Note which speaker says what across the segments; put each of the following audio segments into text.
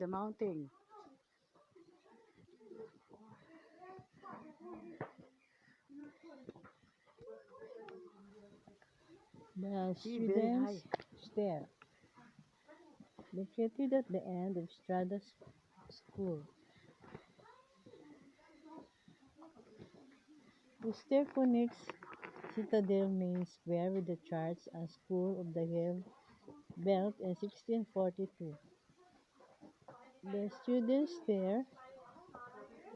Speaker 1: mountain.
Speaker 2: The
Speaker 1: See, very high.
Speaker 2: students stare, located at the end of Strada's school. The Stefanix Citadel main square with the church and school of the hill built in 1642. The students there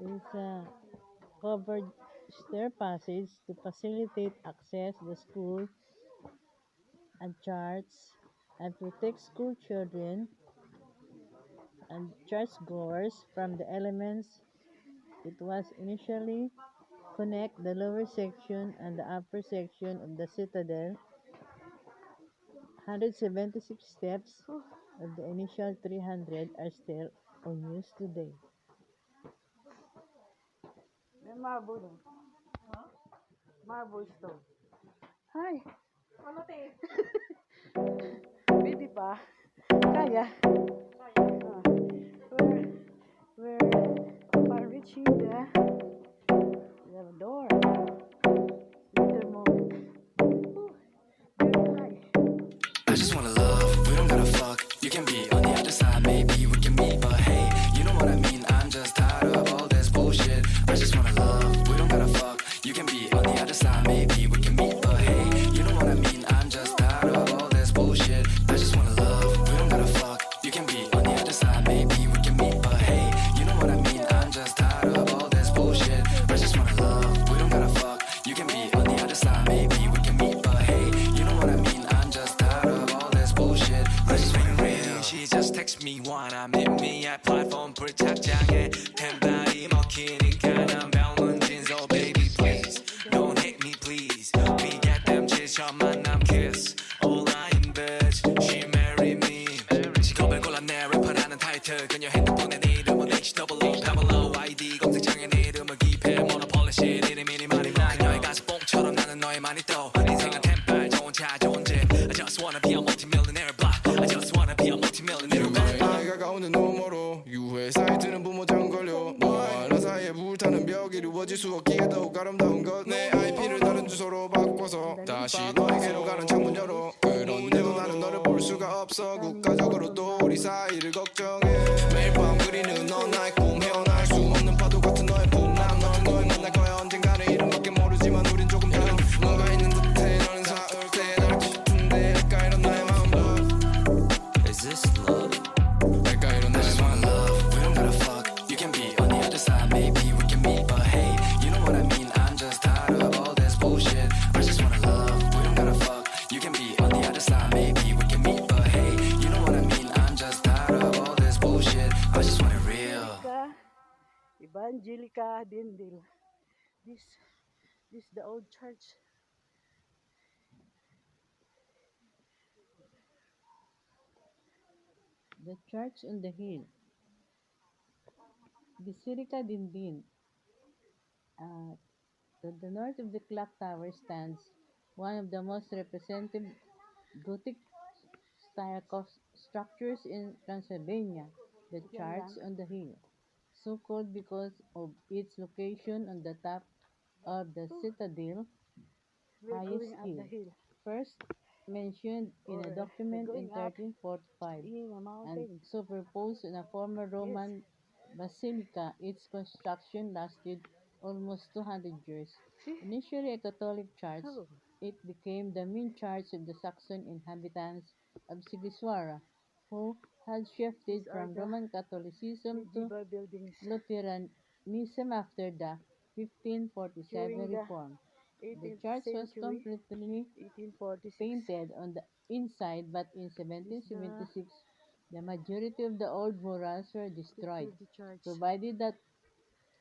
Speaker 2: is a covered stair passage to facilitate access to the school and church and protect school children and churchgoers from the elements. It was initially connect the lower section and the upper section of the citadel. 176 steps of the initial 300 are still on use today.
Speaker 1: May marble. Marble stone. Hi.
Speaker 3: Ano te?
Speaker 1: Pwede pa. Kaya. Ah, we're upon reaching the door. Little moment. Ooh, very high.
Speaker 4: I just wanna love, we don't gotta fuck. You can be on the other side, maybe we can meet, but hey, you know what I mean. I'm just tired of all this bullshit. I just wanna love, we don't gotta fuck. You can be on the other side, maybe we can meet, but hey, you know what I mean. I'm just tired of all this bullshit. I just wanna love, we don't gotta fuck. You can be on the other side, maybe we can meet, but hey, you know what I mean. I'm just tired of all this bullshit. I just wanna love, we don't gotta fuck. You can be on the other side, maybe we can meet, but hey, you know what I mean. I'm just tired of all this bullshit. I just wanna real. She just text me wanna meet me at platform 불착장에 템발이 먹히니까 난 병문진. So baby please don't hate me please. We get them 지쳐 만남 kiss. All I in bitch she marry me. 직업을 골랐네 래퍼라는 타이틀. 그녀 핸드폰에 내 이름은 HWO Pamela ID 검색창에 내 이름을 기입해 모노폴리 shit 이름이 많이 뭐 그녀의 가슴뽕처럼 나는 너에만 있도 인생은 템발 좋은 차 좋은 집. I just wanna be a multi-millionaire block. I just wanna be a multi-millionaire block.
Speaker 5: 나이가 가오는 너무 멀어 유해 사이트는 부모장 걸려 너와 나 사이에 불타는 벽이 이루어질 수 없기에 더욱 아름다운 것내 IP를 다른 주소로 바꿔서 다시 너에게로 가는 창문 열어 그런데도 나는 너를 볼 수가 없어 국가적으로 또 우리 사이를 걱정해 매일 밤 그리는 넌 나의 꿈 헤어날 수 없는 파도 같은 너의 품 난 너를 만날 거야 언젠가는 이름밖에 모르지만 우린 조금 다른 뭔가 있는 듯해 너는 사올 때 날 깊은데 내가 이런 나의 마음
Speaker 4: Is this love? I just wanna love, we don't gotta fuck. You can be on the other side, maybe we can meet, but hey, you know what I mean. I'm just tired of all this bullshit. I just wanna love, we don't gotta fuck. You can be on the other side, maybe we can meet, but hey, you know what I mean. I'm just tired of all this bullshit. I just want it real.
Speaker 1: Evangelica Dindil. This the old church.
Speaker 2: The church on the hill. Basilica Dindin. Uh, to the north of the clock tower stands one of the most representative Gothic style structures in Transylvania, the church on the hill, so called because of its location on the top of the citadel
Speaker 1: We're
Speaker 2: highest
Speaker 1: going up
Speaker 2: hill,
Speaker 1: the hill.
Speaker 2: first mentioned in a
Speaker 1: Or
Speaker 2: document in
Speaker 1: going up
Speaker 2: 1345
Speaker 1: in a
Speaker 2: and
Speaker 1: mountain.
Speaker 2: superposed on a former Roman basilica. Its construction lasted almost 200 years.
Speaker 1: See?
Speaker 2: Initially a Catholic church,
Speaker 1: Oh,
Speaker 2: it became the main church of the Saxon inhabitants of Sighisoara, who had shifted
Speaker 1: these are
Speaker 2: from
Speaker 1: the
Speaker 2: Roman Catholicism to
Speaker 1: medieval buildings
Speaker 2: Lutheranism after the 1547
Speaker 1: during the
Speaker 2: reform. The
Speaker 1: 18th
Speaker 2: church was
Speaker 1: century,
Speaker 2: completely
Speaker 1: 1846.
Speaker 2: painted on the inside, but in
Speaker 1: This
Speaker 2: 1776 the majority of the old murals were destroyed,
Speaker 1: the church.
Speaker 2: provided that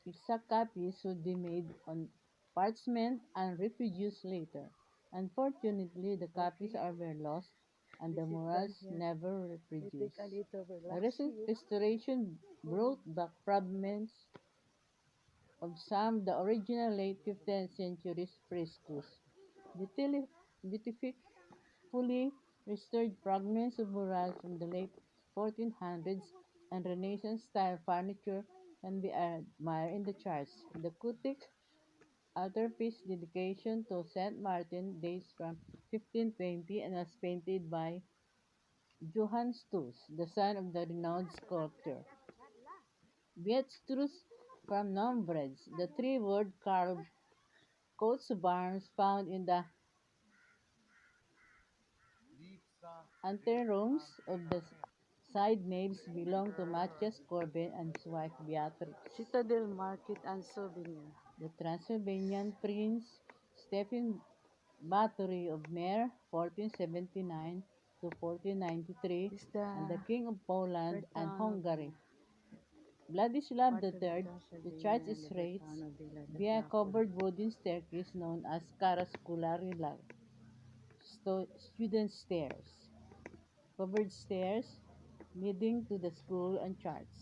Speaker 2: exact copies would be made on parchment and reproduced later. Unfortunately, the copies were lost and the
Speaker 1: This is
Speaker 2: murals
Speaker 1: done here.
Speaker 2: never
Speaker 1: We take
Speaker 2: reproduced.
Speaker 1: a little
Speaker 2: The
Speaker 1: relax here.
Speaker 2: restoration brought back fragments of some of the original late 15th century frescoes. Beautifully, beautifully restored fragments of murals from the late 1400s and Renaissance-style furniture can be admired in the church. The Kutik altarpiece dedication to Saint Martin dates from 1520 and was painted by Johann Stus, the son of the renowned sculptor. Beetstrus from Nombres, the three-word carved coats of arms found in the anterooms of the side naves belong to Matthias Corbin and his wife Beatrix.
Speaker 1: Citadel Market and Souvenir.
Speaker 2: The Transylvanian Prince Stephen Bathory of Mer, 1479 to 1493,
Speaker 1: Is the
Speaker 2: and the King of Poland and
Speaker 1: Bertano
Speaker 2: Hungary.
Speaker 1: Villa.
Speaker 2: Vladislav
Speaker 1: Part of the
Speaker 2: III, the church
Speaker 1: Transylvania
Speaker 2: is raised
Speaker 1: Libertano Villa de
Speaker 2: via a
Speaker 1: Dracula.
Speaker 2: covered wooden staircase known as Carasculari student stairs. Covered stairs leading to the school and church.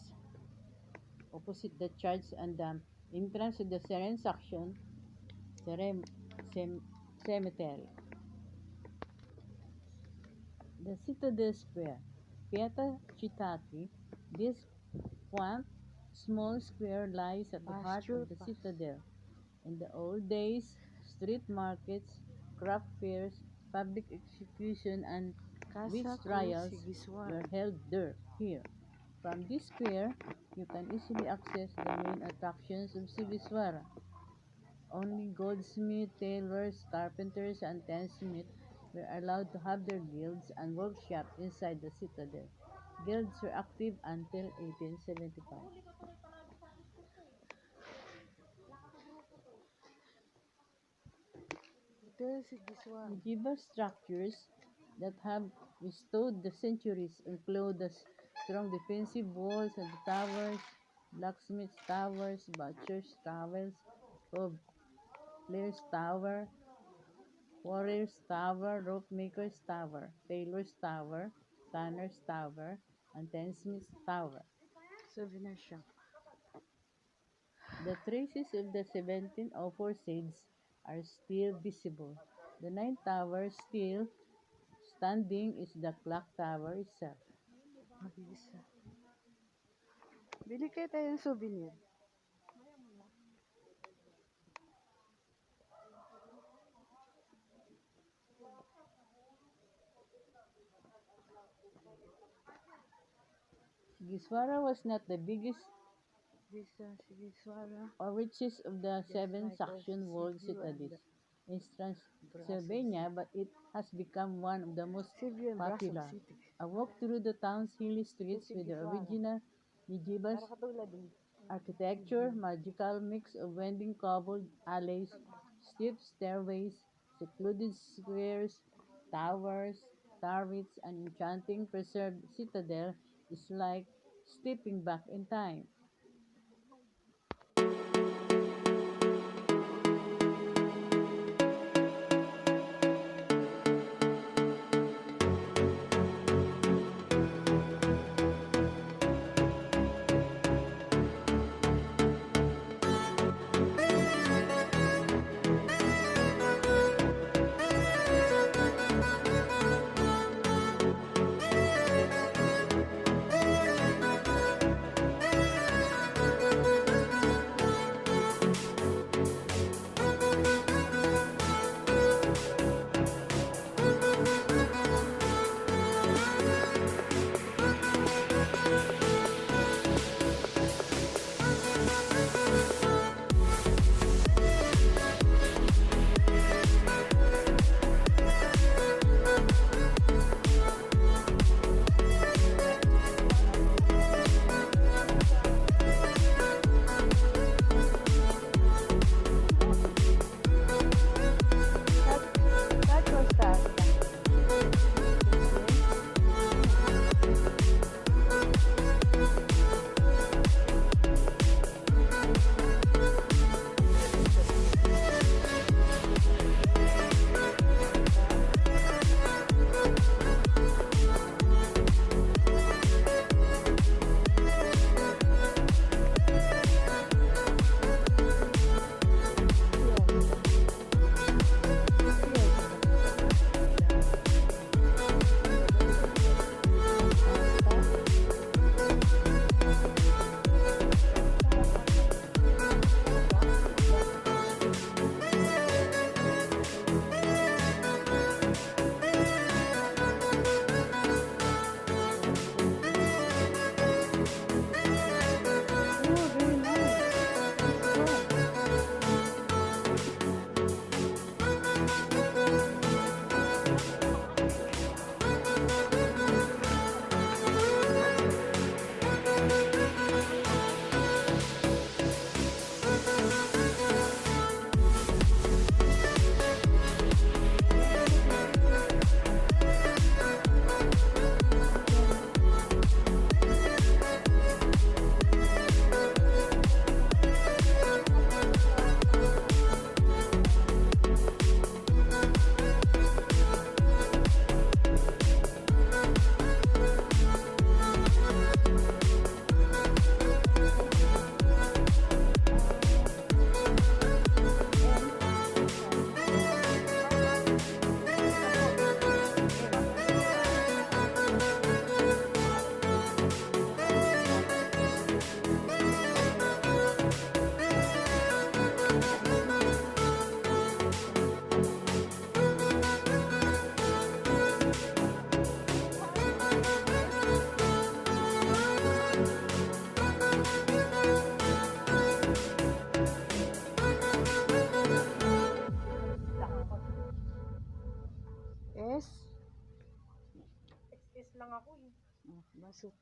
Speaker 2: Opposite the church and the entrance to the Seren section, Serem, Sem, Cemetery. The Citadel Square, Pieta Città. This quaint, small square lies at the heart
Speaker 1: Pasture
Speaker 2: of the
Speaker 1: Pass.
Speaker 2: citadel. In the old days, street markets, craft fairs, public execution, and witch
Speaker 1: Casa Cruz
Speaker 2: trials were
Speaker 1: Sighisoara.
Speaker 2: held here. From this square, you can easily access the main attractions of Sighisoara. Only goldsmiths, tailors, carpenters, and tinsmiths were allowed to have their guilds and workshops inside the citadel. Guilds were active until 1875.
Speaker 1: Hotel Sighisoara.
Speaker 2: Medieval structures that have withstood the centuries include the strong defensive walls of the towers, blacksmiths' towers, butchers' towers, cobbler's tower, warrior's tower, ropemaker's tower, tailor's tower, tanner's tower, and tinsmith's tower.
Speaker 1: Souvenir Shop.
Speaker 2: The traces of the 1704 siege are still visible. The ninth tower still standing is the clock tower itself.
Speaker 1: Mabisa. Bili kayo tayo ng souvenir.
Speaker 2: Giswara was not the biggest
Speaker 1: This Sighisoara.
Speaker 2: or richest of the
Speaker 1: Just
Speaker 2: seven
Speaker 1: like our
Speaker 2: section walled
Speaker 1: Cebu and
Speaker 2: citadels in
Speaker 1: Brussels
Speaker 2: Transylvania, but it has become one of the most
Speaker 1: Cebu and Brussels
Speaker 2: popular.
Speaker 1: City.
Speaker 2: A walk through the town's hilly
Speaker 1: Ito
Speaker 2: streets with the
Speaker 1: Sighisoara.
Speaker 2: original medieval
Speaker 1: Para katulad din.
Speaker 2: architecture, magical mix of winding cobbled alleys, steep stairways, secluded squares, towers, turrets, and enchanting preserved citadel is like stepping back in time.
Speaker 1: lang ako eh.
Speaker 2: Masuk.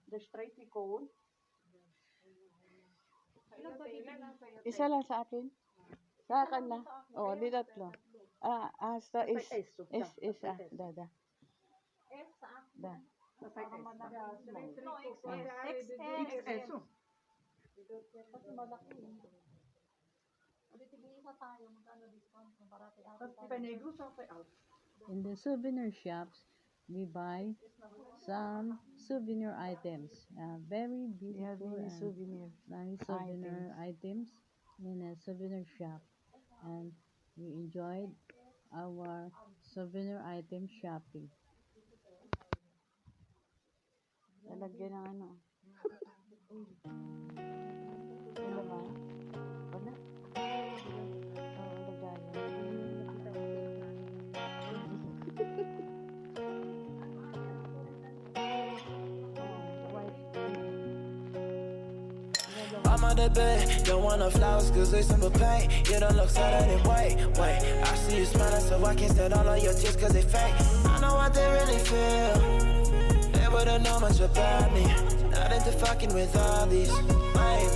Speaker 1: There's tricycle.
Speaker 2: Isa lang sa akin. Sa akin lang. Oo, di tatlo. Sa is. Is, da. Da.
Speaker 1: XS.
Speaker 2: In the souvenir shops, we buy some souvenir items. Very beautiful and nice souvenir items in a souvenir shop. And we enjoyed our souvenir item shopping. Lalagyan ng ano. Ano ba? Wala. Oo, lagayan.
Speaker 3: I'm out the bed, don't want no flowers cause they simple pain. You don't look sad anyway, wait. I see you smiling so I can't stand all of your tears cause they fake. I know what they really feel. They wouldn't know much about me. Not into fucking with all these, wait.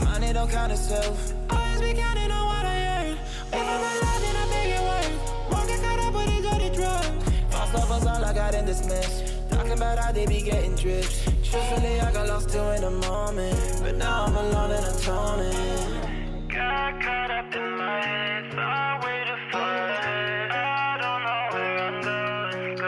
Speaker 3: Money don't count itself. Always be counting on what I earn. If I'm alive then I make it work. Won't get caught up with these dirty drugs. False love was all I got in this mess. Talking about how they be getting drips. Truthfully, I got lost too in the moment. But now I'm alone and atoning. Got caught up in my head, thought way too far ahead. I don't know where I'm going.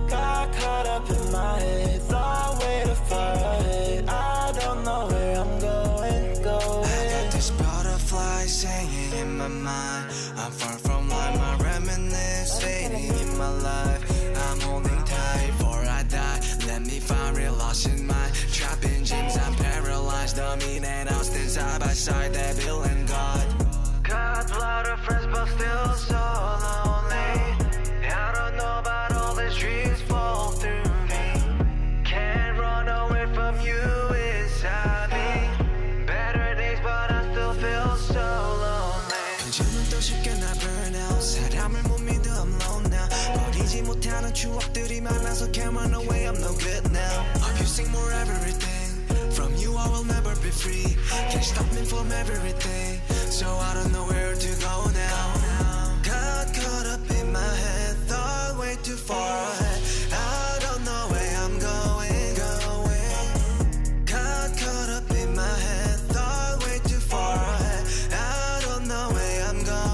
Speaker 3: Got caught up in my head, thought way too far ahead. I don't know where I'm going.
Speaker 4: I got this butterfly singing in my mind. I'm far from life, my reminiscence fading in my life. I'm holding tight before I die. Let me find real lost in mind. Trapped in dreams, I'm paralyzed. The mean and Austin side by side, that Bill and God.
Speaker 3: Got a lot of friends, but still so lonely. I don't know about all these dreams fall through me. Can't run away from you inside me. Better days, but I still feel so lonely.
Speaker 4: 요즘은 또 쉽게 나 burn out. 사람을 못 믿어, I'm low now. 버리지 못하는 추억들이 많아서 can't run away, I'm no good now. Abusing more everything. From you I will never be free. Can't stop me from everything. So I don't know where to go now. Got caught up in my head, thought way too far ahead. I don't know where I'm going. Got caught up in my head, thought way too far ahead. I don't know where I'm going.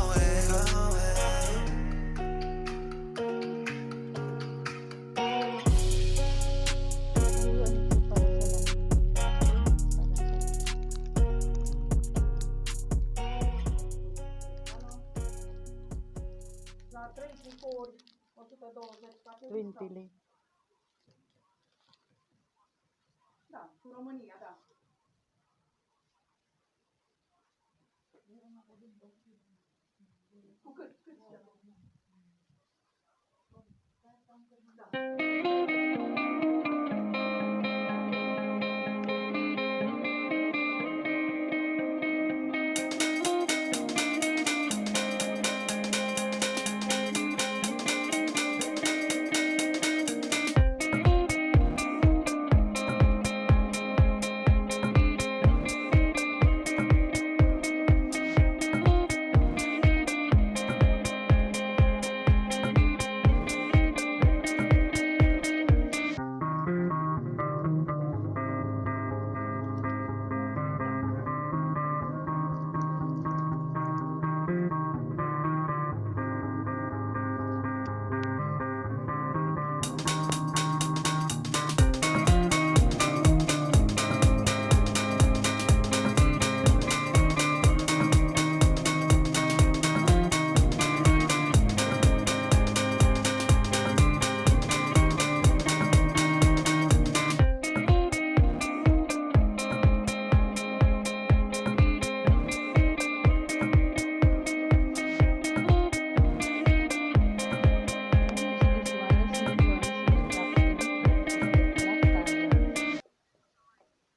Speaker 1: La 34, 120,
Speaker 2: 20
Speaker 1: Da, cu România, da. Cu cât?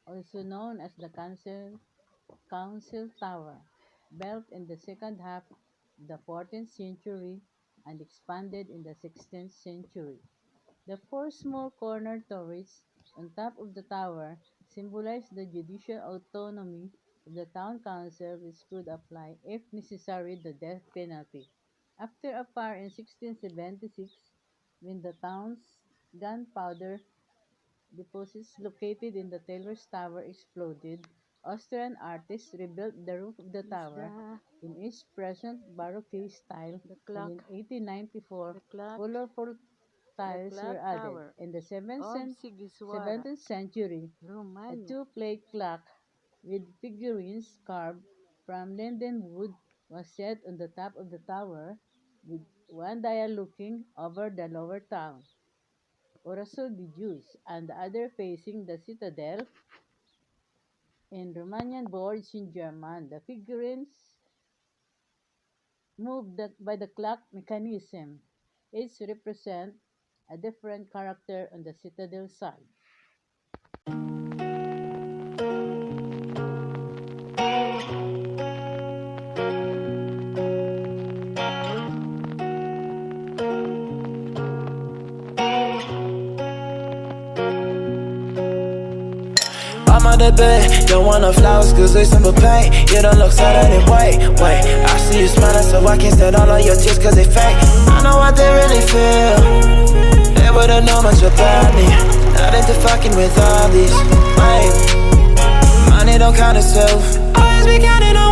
Speaker 2: Also known as the Council Tower, built in the second half the 14th century and expanded in the 16th century. The four small corner turrets on top of the tower symbolize the judicial autonomy of the town council, which could apply, if necessary, the death penalty. After a fire in 1676, when the town's gunpowder deposits located in the Taylor's Tower exploded, Austrian artists rebuilt the roof of the tower in its present Baroque style, and in 1894
Speaker 6: the clock,
Speaker 2: colorful
Speaker 6: the
Speaker 2: tiles were
Speaker 6: clock
Speaker 2: added.
Speaker 6: tower
Speaker 2: In the
Speaker 6: of Sighisoara
Speaker 2: 17th century, a
Speaker 6: Romania.
Speaker 2: two-plate clock with figurines carved from linden wood was set on the top of the tower, with one dial looking over the lower town, Orasul de Jews, and the other facing the citadel in Romanian boards in German. The figurines moved by the clock mechanism. Each represent a different character on the citadel side.
Speaker 3: I'm on the bed, don't want no flowers, cause they simple pain. You don't look sad anyway, wait. I see you smiling, so I can't stand all of your tears, cause they fake. I know what they really feel. They wouldn't know much about me. Not into fucking with all these, wait. Money don't count itself. Always be counting on